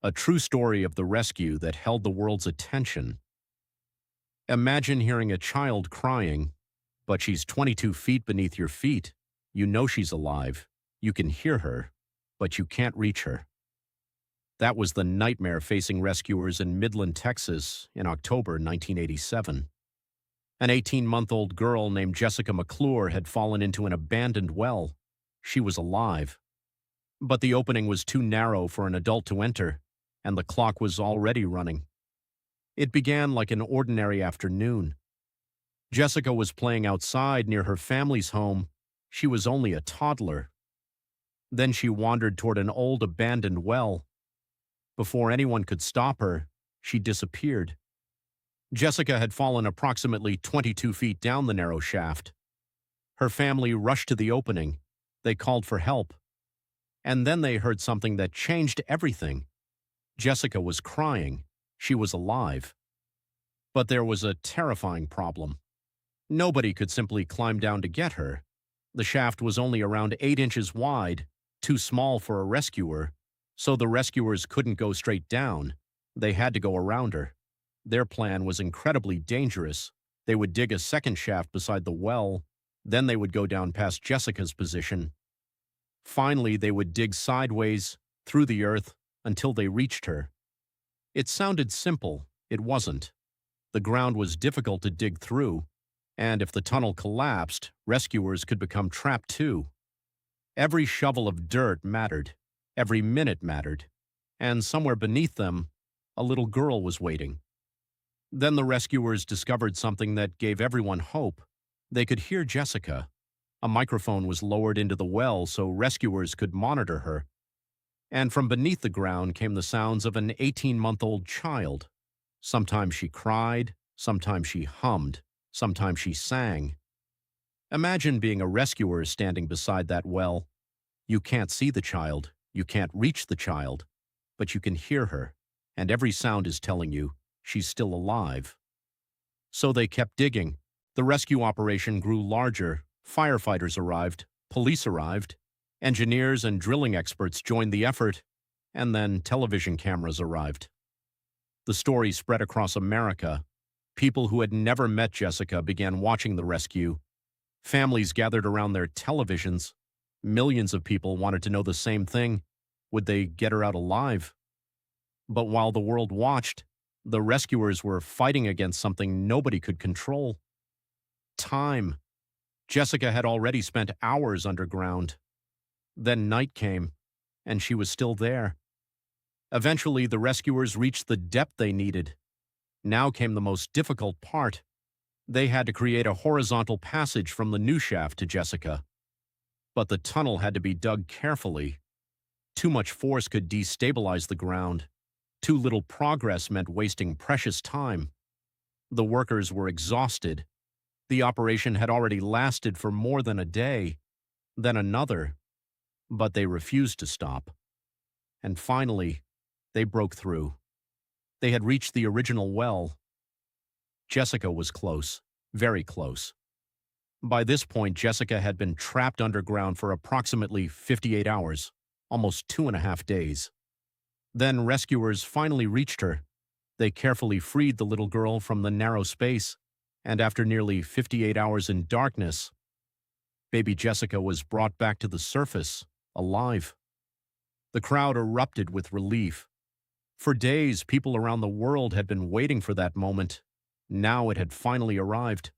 A true story of the rescue that held the world's attention. Imagine hearing a child crying, but she's 22 feet beneath your feet. You know she's alive. You can hear her, but you can't reach her. That was the nightmare facing rescuers in Midland, Texas in October 1987. An 18-month-old girl named Jessica McClure had fallen into an abandoned well. She was alive. But the opening was too narrow for an adult to enter, and the clock was already running. It began like an ordinary afternoon. Jessica was playing outside near her family's home. She was only a toddler. Then she wandered toward an old abandoned well. Before anyone could stop her, she disappeared. Jessica had fallen approximately 22 feet down the narrow shaft. Her family rushed to the opening. They called for help. And then they heard something that changed everything. Jessica was crying. She was alive. But there was a terrifying problem. Nobody could simply climb down to get her. The shaft was only around 8 inches wide, too small for a rescuer, so the rescuers couldn't go straight down. They had to go around her. Their plan was incredibly dangerous. They would dig a second shaft beside the well, then they would go down past Jessica's position. Finally, they would dig sideways, through the earth, until they reached her. It sounded simple. It wasn't. The ground was difficult to dig through, and if the tunnel collapsed, rescuers could become trapped too. Every shovel of dirt mattered. Every minute mattered. And somewhere beneath them, a little girl was waiting. Then the rescuers discovered something that gave everyone hope. They could hear Jessica. A microphone was lowered into the well so rescuers could monitor her. And from beneath the ground came the sounds of an 18-month-old child. Sometimes she cried, sometimes she hummed, sometimes she sang. Imagine being a rescuer standing beside that well. You can't see the child, you can't reach the child, but you can hear her, and every sound is telling you she's still alive. So they kept digging. The rescue operation grew larger. Firefighters arrived, police arrived, engineers and drilling experts joined the effort, and then television cameras arrived. The story spread across America. People who had never met Jessica began watching the rescue. Families gathered around their televisions. Millions of people wanted to know the same thing. Would they get her out alive? But while the world watched, the rescuers were fighting against something nobody could control. Time. Jessica had already spent hours underground. Then night came, and she was still there. Eventually, the rescuers reached the depth they needed. Now came the most difficult part. They had to create a horizontal passage from the new shaft to Jessica. But the tunnel had to be dug carefully. Too much force could destabilize the ground. Too little progress meant wasting precious time. The workers were exhausted. The operation had already lasted for more than a day, then another, but they refused to stop. And finally, they broke through. They had reached the original well. Jessica was close, very close. By this point, Jessica had been trapped underground for approximately 58 hours, almost 2.5 days. Then rescuers finally reached her. They carefully freed the little girl from the narrow space, and after nearly 58 hours in darkness, baby Jessica was brought back to the surface, alive. The crowd erupted with relief. For days, people around the world had been waiting for that moment. Now it had finally arrived.